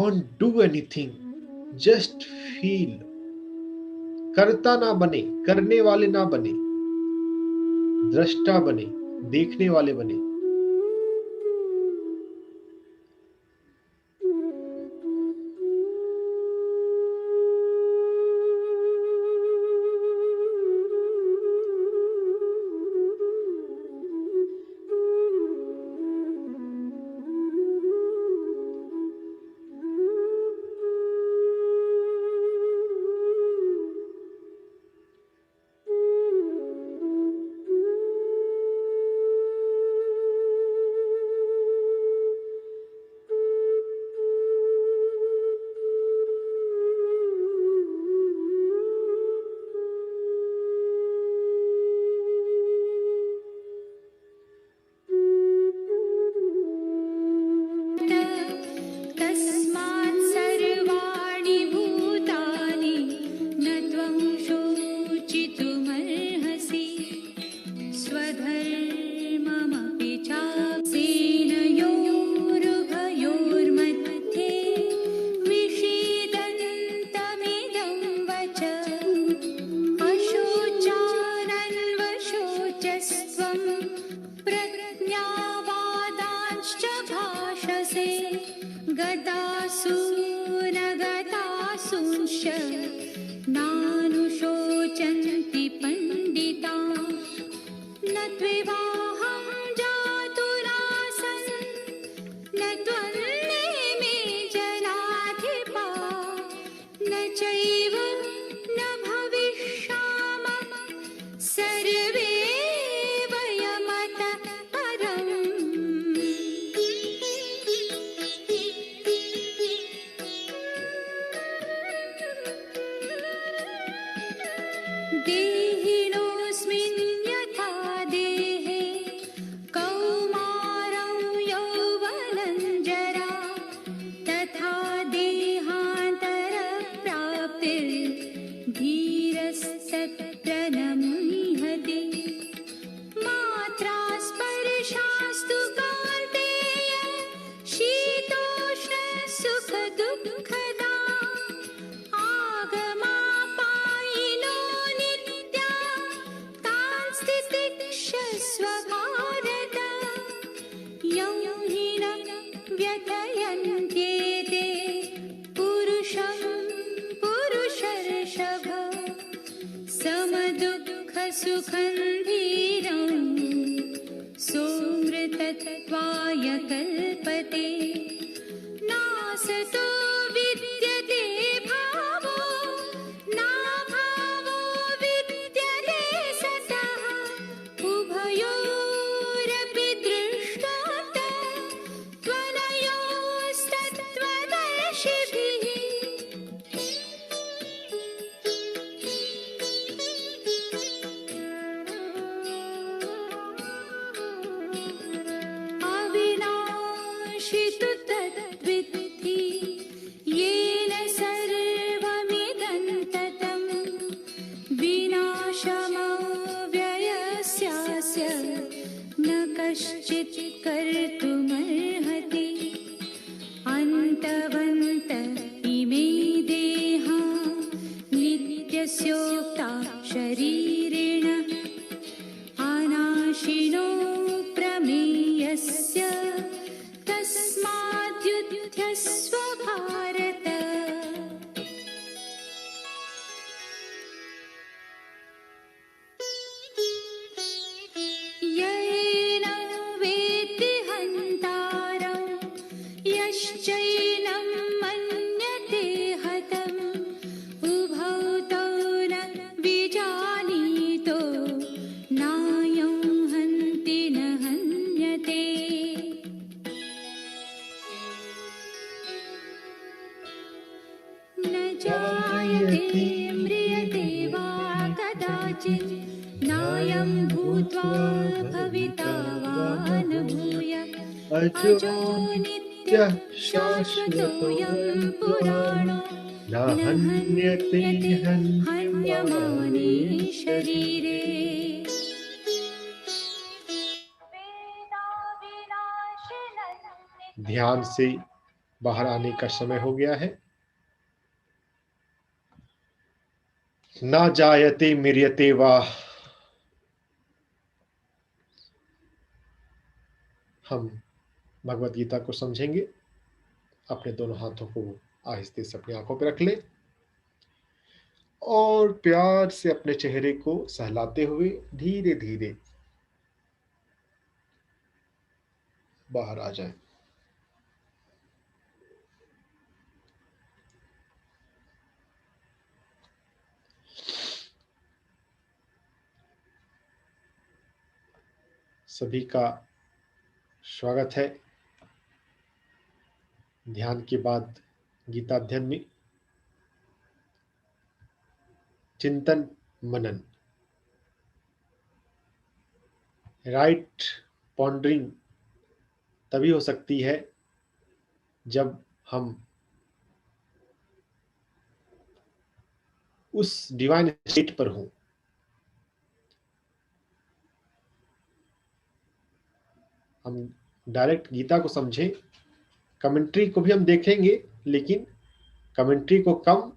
Don't do anything, just feel. करता ना बने, करने वाले ना बने, दृष्टा बने, देखने वाले बने। तस्मात् सर्वाणि भूतानि न त्वं शोचितुमर्हसि स्वधर्ममपि चाप्सेनयोरुभयोर्मध्ये विषीदन्तमिदं वच अशोचानन्वशोचस्त्वं प्रज्ञावादांश्च भाषसे गतासु न गतासूंश्च नानुशोचन्ति पण्डिता न त्विवाहं जातुरासन् न त्वन्नेमे जनाधिपा न चैव न भविष्यामः सर्वे वयमतः परम्। देहिनोऽस्मिन् यथा देहे कौमारं यौवनं जरा तथा देहान्तरप्राप्तिर्धीरस्तत्र न मुह्यते मात्रा स्पर्शास्तु कौन्तेय शीतोष्ण सुखदुःखदा आगमापायिनो नित्या तान् स्थितिक्षस्व भारत यं हि न व्यथयन्त्येते पुरुषं पुरुषर्षभ समदुःखसुखं धीरं सोऽमृतत्वाय कल्पते नासतो विद्यते भावो नाभावो विद्यते सतः उभयोरपि दृष्टोऽन्तः त्वनयोस्तत्त्वदर्शिभिः। अविनाशि तु तद्विद्धि येन सर्वमिदं ततं विनाशमव्ययस्यास्य न कश्चित् कर्तुमर्हति अन्तवन्त इमे देहा नित्यस्योक्ता शरीरेण अनाशिनो प्रमेयस्य तस्माद्युध्यस्व भारत। येनं वेत्ति हन्तारं यश्चैनं मन्यते हतम् उभौ तौ न विजानीतो नायं हन्ति न हन्यते न जायते म्रियते वा कदाचित् नायं भूत्वा भविता वा न भूय अजो नित्यः शाश्वतोऽयं पुराणो न हन्यते हन्यमाने शरीरे। ध्यान से बाहर आने का समय हो गया है। ना जायते मिर्यते वा। हम भगवत गीता को समझेंगे। अपने दोनों हाथों को आहिस्ते से अपनी आंखों पर रख ले और प्यार से अपने चेहरे को सहलाते हुए धीरे धीरे बाहर आ जाए। सभी का स्वागत है ध्यान के बाद गीता अध्ययन में। चिंतन मनन, राइट पॉन्डरिंग तभी हो सकती है जब हम उस डिवाइन स्टेट पर हों। हम डायरेक्ट गीता को समझें, कमेंट्री को भी हम देखेंगे, लेकिन कमेंट्री को कम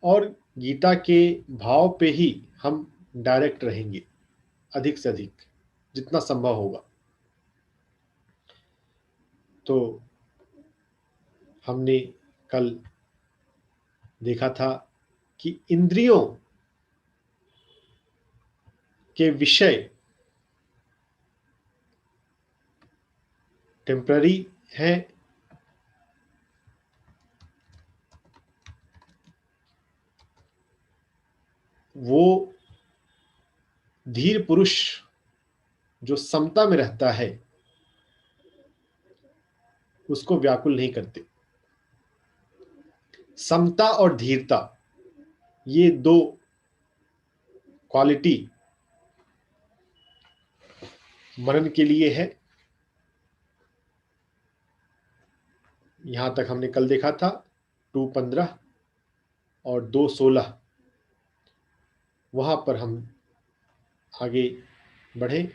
और गीता के भाव पे ही हम डायरेक्ट रहेंगे अधिक से अधिक जितना संभव होगा। तो हमने कल देखा था कि इंद्रियों के विषय टेम्पररी हैं, वो धीर पुरुष जो समता में रहता है उसको व्याकुल नहीं करते। समता और धीरता ये दो क्वालिटी मनन के लिए है। यहां तक हमने कल देखा था 2:15 और 2:16। वहां पर हम आगे बढ़े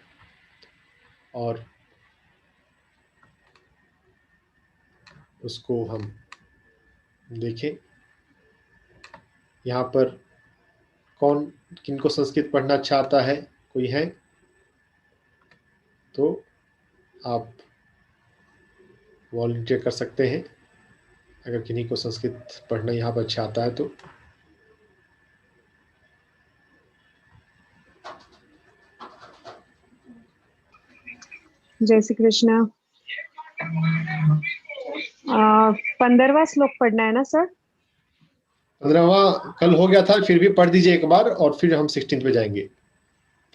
और उसको हम देखें। यहाँ पर कौन किनको संस्कृत पढ़ना अच्छा आता है, कोई है तो आप वॉलंटियर कर सकते हैं अगर किन्हीं को संस्कृत पढ़ना यहाँ पर अच्छा आता है तो। जय श्री कृष्णा। 15वां श्लोक पढ़ना है ना सर? 15वां कल हो गया था, फिर भी पढ़ दीजिए एक बार और फिर हम 16 पे जाएंगे।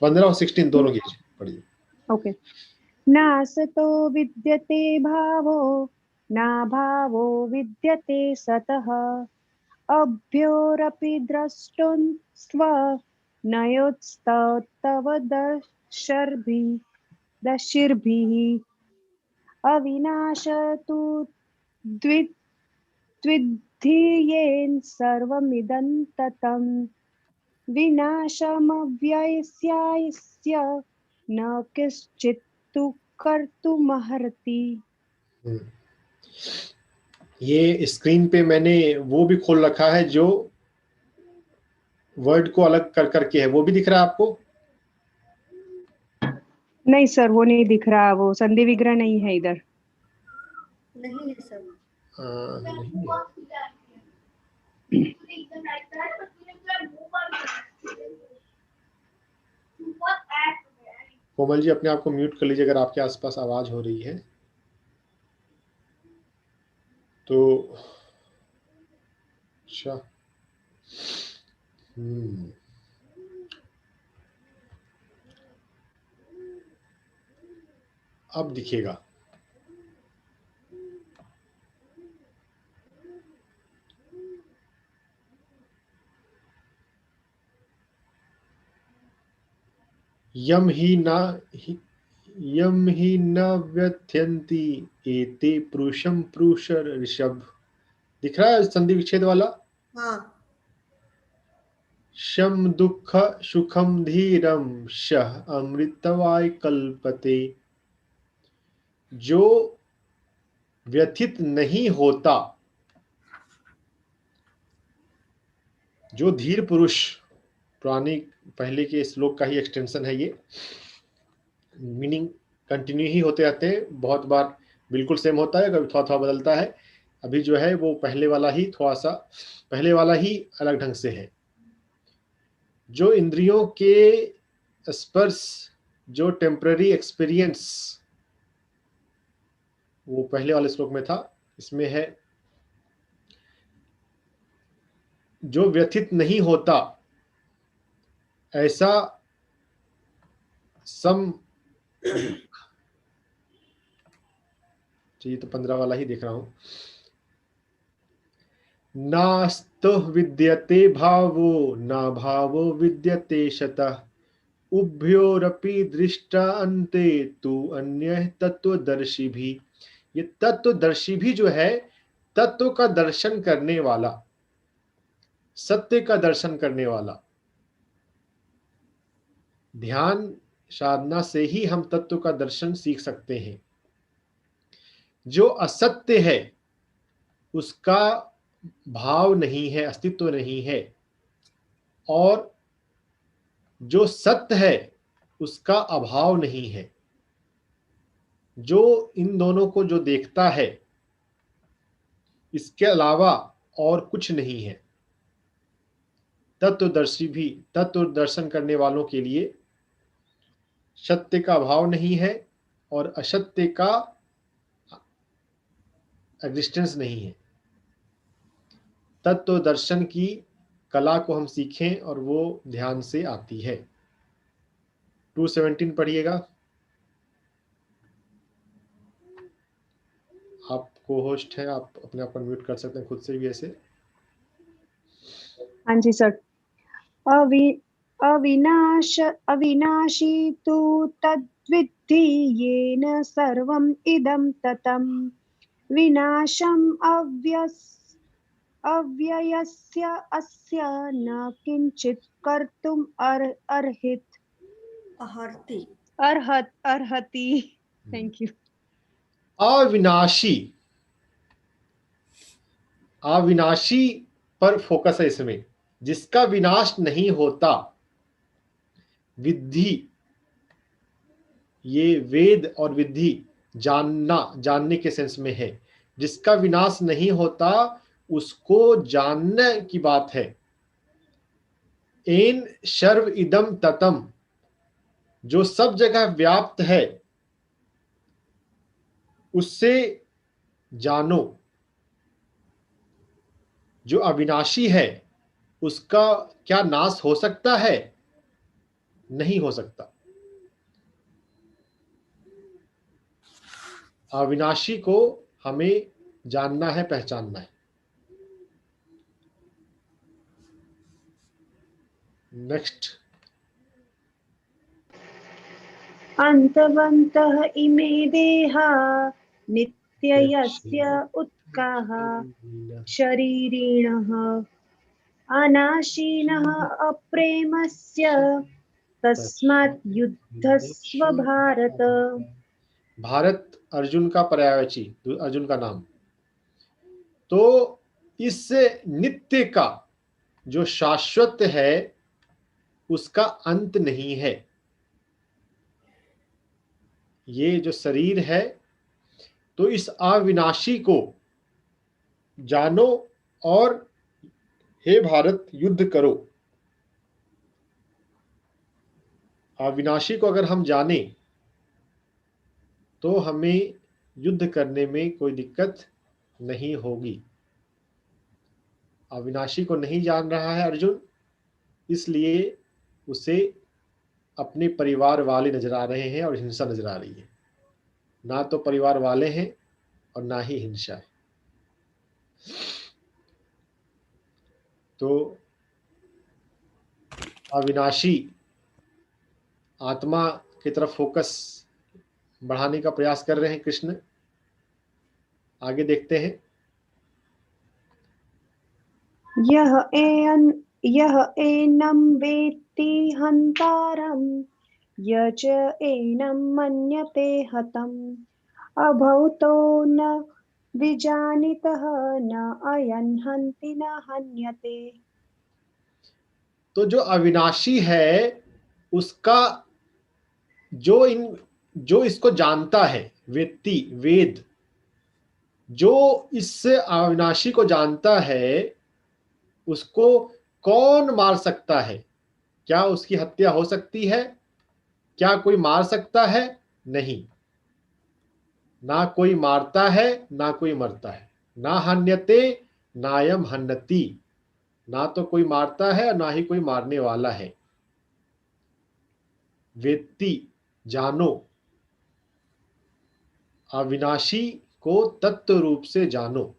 15 और 16 दोनों की पढ़िए। ओके। नासतो विद्यते भावो ना भावो विद्यते सतः अभ्योरपि द्रष्टुं स्व नयोत्स्तव दशर्भिः अविनाशतु द्विधीयेन सर्वमिदं ततं विनाशमव्ययस्यास्य न किंचित् तु कर्तुमर्हति। ये स्क्रीन पे मैंने वो भी खोल रखा है जो वर्ड को अलग कर करके है, वो भी दिख रहा है आपको? नहीं सर, वो नहीं दिख रहा, वो संधि विग्रह नहीं है इधर। नहीं है सर। नहीं है। कोमल जी अपने आप को म्यूट कर लीजिए अगर आपके आसपास आवाज हो रही है तो। अच्छा, अब दिखेगा। यम ही न व्यथयन्ति एते पुरुषम पुरुष ऋषभ। दिख रहा है संधि विच्छेद वाला? हाँ। शम दुख सुखम धीरम शह अमृतवाय कल्पते। जो व्यथित नहीं होता। जो धीर पुरुष, पुरानी पहले के श्लोक का ही एक्सटेंशन है ये, मीनिंग कंटिन्यू ही होते रहते हैं, बहुत बार बिल्कुल सेम होता है, कभी थोड़ा थोड़ा बदलता है। अभी जो है वो पहले वाला ही थोड़ा सा, पहले वाला ही अलग ढंग से है। जो इंद्रियों के स्पर्श, जो टेम्पररी एक्सपीरियंस, वो पहले वाले श्लोक में था, इसमें है जो व्यथित नहीं होता ऐसा सम, ये तो 15 वाला ही देख रहा हूं। नास्तो विद्यते भावो न भावो विद्यते शतः उभयोरपि दृष्टा अन्ते तु अन्य तत्वदर्शी भी। ये तत्वदर्शी भी जो है, तत्व का दर्शन करने वाला, सत्य का दर्शन करने वाला। ध्यान साधना से ही हम तत्व का दर्शन सीख सकते हैं। जो असत्य है उसका भाव नहीं है, अस्तित्व नहीं है, और जो सत्य है उसका अभाव नहीं है। जो इन दोनों को जो देखता है, इसके अलावा और कुछ नहीं है। तत्वदर्शी भी, तत्व दर्शन करने वालों के लिए सत्य का अभाव नहीं है और असत्य का एग्जिस्टेंस नहीं है। तत्व दर्शन की कला को हम सीखें और वो ध्यान से आती है। 217 पढ़िएगा। आप को होस्ट है, आप अपने आप को म्यूट कर सकते हैं खुद से भी ऐसे। हाँ जी सर। अविनाशी तु तद्विद्धि येन सर्वम् इदं ततं विनाशम् अव्ययस्य अस्य न किंचित कर्तुम् अर्हति। Thank you. अविनाशी, अविनाशी पर फोकस है इसमें, जिसका विनाश नहीं होता। विद्धि, ये वेद और विधि जानना, जानने के सेंस में है। जिसका विनाश नहीं होता उसको जानने की बात है। एन सर्व इदम ततम, जो सब जगह व्याप्त है उससे जानो। जो अविनाशी है उसका क्या नाश हो सकता है? नहीं हो सकता। अविनाशी को हमें जानना है, पहचानना है। नेक्स्ट। अंतवन्तः इमे देहा नित्ययस्य उत्काः शरीरिणः अनाशिनः अप्रेमस्य तस्मात् युद्धस्व भारत। भारत अर्जुन का पर्यायवाची, अर्जुन का नाम। तो इस नित्य का जो शाश्वत है उसका अंत नहीं है। ये जो शरीर है, तो इस अविनाशी को जानो और हे भारत युद्ध करो। अविनाशी को अगर हम जाने तो हमें युद्ध करने में कोई दिक्कत नहीं होगी। अविनाशी को नहीं जान रहा है अर्जुन, इसलिए उसे अपने परिवार वाले नजर आ रहे हैं और हिंसा नजर आ रही है। ना तो परिवार वाले हैं और ना ही हिंसा है। तो अविनाशी आत्मा की तरफ फोकस बढ़ाने का प्रयास कर रहे हैं कृष्ण। आगे देखते हैं। यह एनं वेत्ति हन्तारं य च एनं मन्यते हतम् अभूतो न विजानीतः न अयन् हन्ति न हन्यते। तो जो अविनाशी है उसका जो इसको जानता है, वेत्ती वेद, जो इस अविनाशी को जानता है उसको कौन मार सकता है? क्या उसकी हत्या हो सकती है? क्या कोई मार सकता है? नहीं, ना कोई मारता है ना कोई मरता है। ना हन्यते नायम हन्नति, ना तो कोई मारता है और ना ही कोई मारने वाला है। वेत्ती जानो, अविनाशी को तत्व रूप से जानो।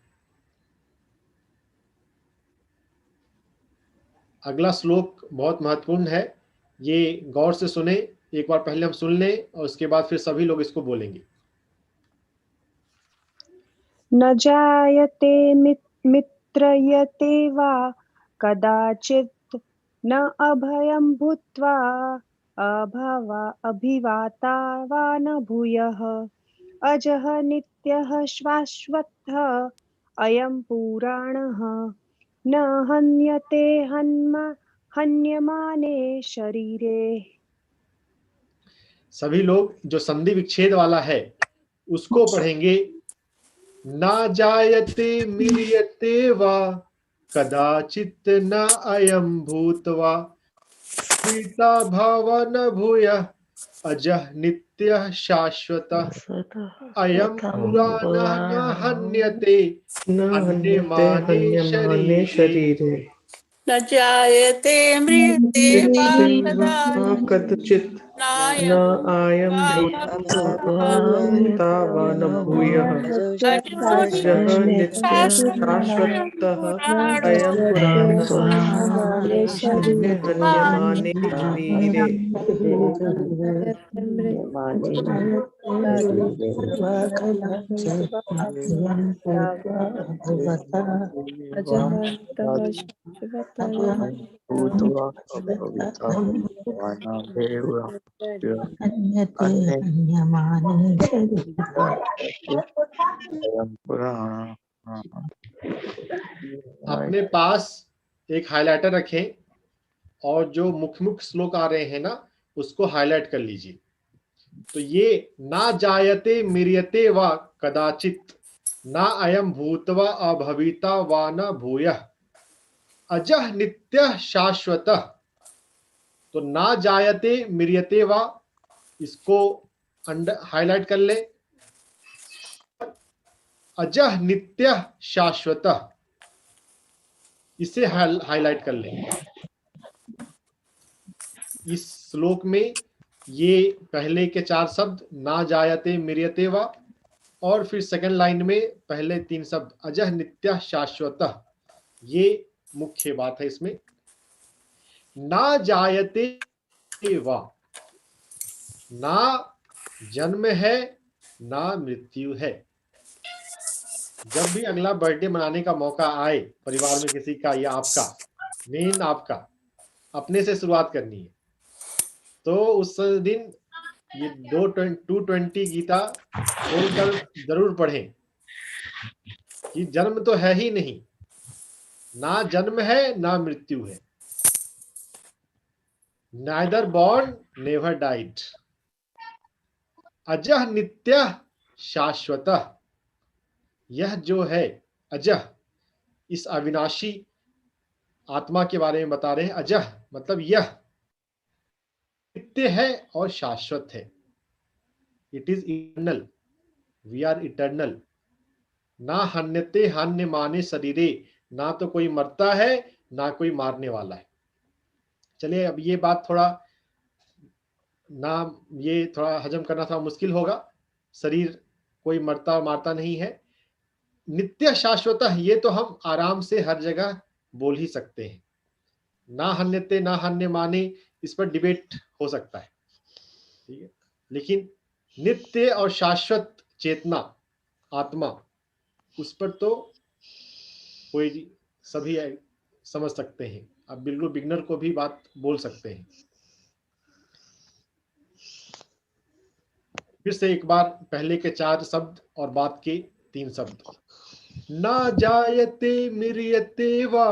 अगला श्लोक बहुत महत्वपूर्ण है, ये गौर से सुने। एक बार पहले हम सुन लें और उसके बाद फिर सभी लोग इसको बोलेंगे। न जायते मित्रयते वा कदाचित् न अभयं भूत्वा अभिवाता वा न भूयः अजः नित्यः शाश्वतः अयं पुराणः न हन्यते हन्यमाने शरीरे। सभी लोग जो संधि विच्छेद वाला है उसको पढ़ेंगे। ना जायते म्रियते वा कदाचित् न अयं भूत्वा प्रीता भव न भूयः अजः नित्यः शाश्वतः अयं पुराणः न हन्यते हन्यमाने शरीरे। न जायते म्रियते वा कदाचित् न अयं भूत्वा वा न भूयः अजः नित्यः शाश्वतः अयं पुराणः हन्यमाने शरीरे। अपने पास एक हाइलाइटर रखें और जो मुख्य श्लोक आ रहे हैं ना उसको हाईलाइट कर लीजिए। तो ये ना जायते म्रियते वा कदाचित् ना अयं भूत्वा अभविता वा न भूयः अजः नित्यः शाश्वतः। तो ना जायते म्रियते वा, इसको हाईलाइट कर ले। अजः नित्यः शाश्वतः, इसे हाईलाइट कर ले। इस श्लोक में ये पहले के 4 शब्द ना जायते म्रियते वा और फिर सेकंड लाइन में पहले 3 शब्द अजः नित्यः शाश्वतः, ये मुख्य बात है इसमें। ना जायते वा, ना जन्म है ना मृत्यु है। जब भी अगला बर्थडे मनाने का मौका आए परिवार में किसी का या आपका, मेन आपका अपने से शुरुआत करनी है। तो उस दिन ये 220 गीता बोलकर जरूर पढ़ें कि जन्म तो है ही नहीं, ना जन्म है ना मृत्यु है। Neither born, never died. Azha नित्यः शाश्वतः, यह जो है अजह, इस अविनाशी आत्मा के बारे में बता रहे हैं। अजह मतलब यह नित्य है और शाश्वत है। It is eternal, we are eternal. ना हन्यते हन्य माने शरीरे, ना तो कोई मरता है ना कोई मारने वाला है। चलिए अब ये बात थोड़ा हजम करना थोड़ा मुश्किल होगा। शरीर कोई मरता और मारता नहीं है। नित्य शाश्वत, ये तो हम आराम से हर जगह बोल ही सकते हैं। ना हन्यते ना हन्य माने, इस पर डिबेट हो सकता है, ठीक है। लेकिन नित्य और शाश्वत चेतना आत्मा, उस पर तो कोई सभी समझ सकते हैं। अब बिल्कुल बिगनर को भी बात बोल सकते हैं। फिर से एक बार पहले के 4 शब्द और बाद के 3 शब्द। ना जायते म्रियते वा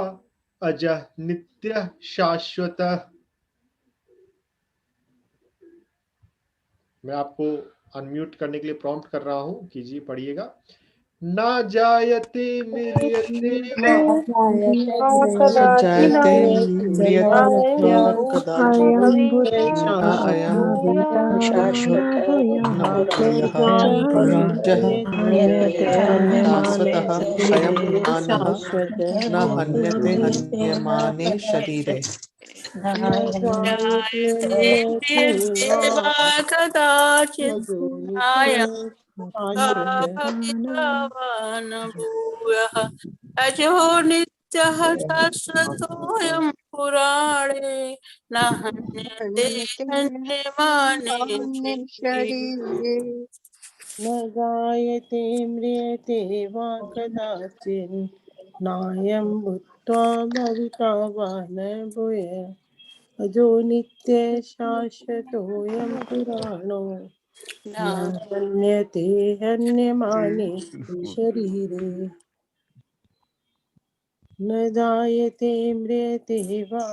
अजः नित्यः शाश्वतः। मैं आपको अनम्यूट करने के लिए प्रॉम्प्ट कर रहा हूं, कीजिए, पढ़िएगा। ना जायते म्रियते वा जायते म्रियते वा कदाचित् न अयं शाश्वतः न भूयः पुराजः शाश्वतः अयं पुराणः न हन्यते हन्यमाने शरीरे। जायते म्रियते वा कदाचित् नायं भविता वा न भूयः अजो नित्यः शाश्वतोऽयं पुराणे न हन्यते हन्यमाने शरीरे। न जायते म्रियते वा कदाचित् नायं भूत्वा भविता वा न भूयः अजो नित्य शाश्वतोऽयं पुराणो न हन्यते हन्यमाने शरीरे। न जायते म्रियते वा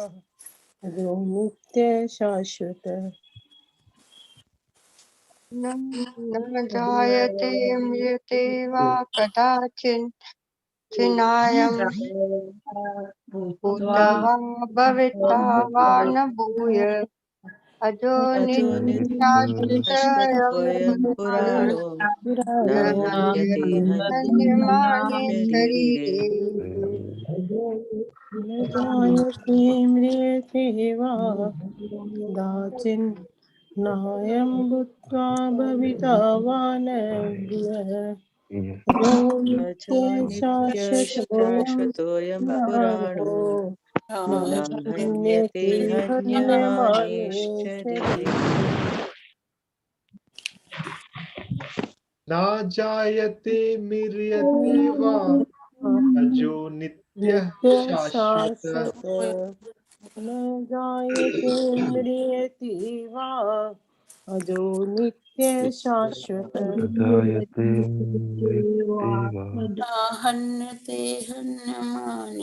अजो नित्य शाश्वत। न जायते म्रियते वा कदाचित् नायं भूत्वा भविता वा न भूयः अजो नित्याश्वतोऽयं पुराणो न हन्यते हन्यमाने शरीरे। न जायते म्रियते वा कदाचित् नायं भूत्वा भविता वा न भूयः अजो नित्य शाश्वतोऽयं पुराणो न हन्यते हन्यमाने शरीरे। ना जायते म्रियते वा अजो नित्यः शाश्वतः। न जायते म्रियते वा अजो नित्य शाश्वत। हन्यते हन्यमाने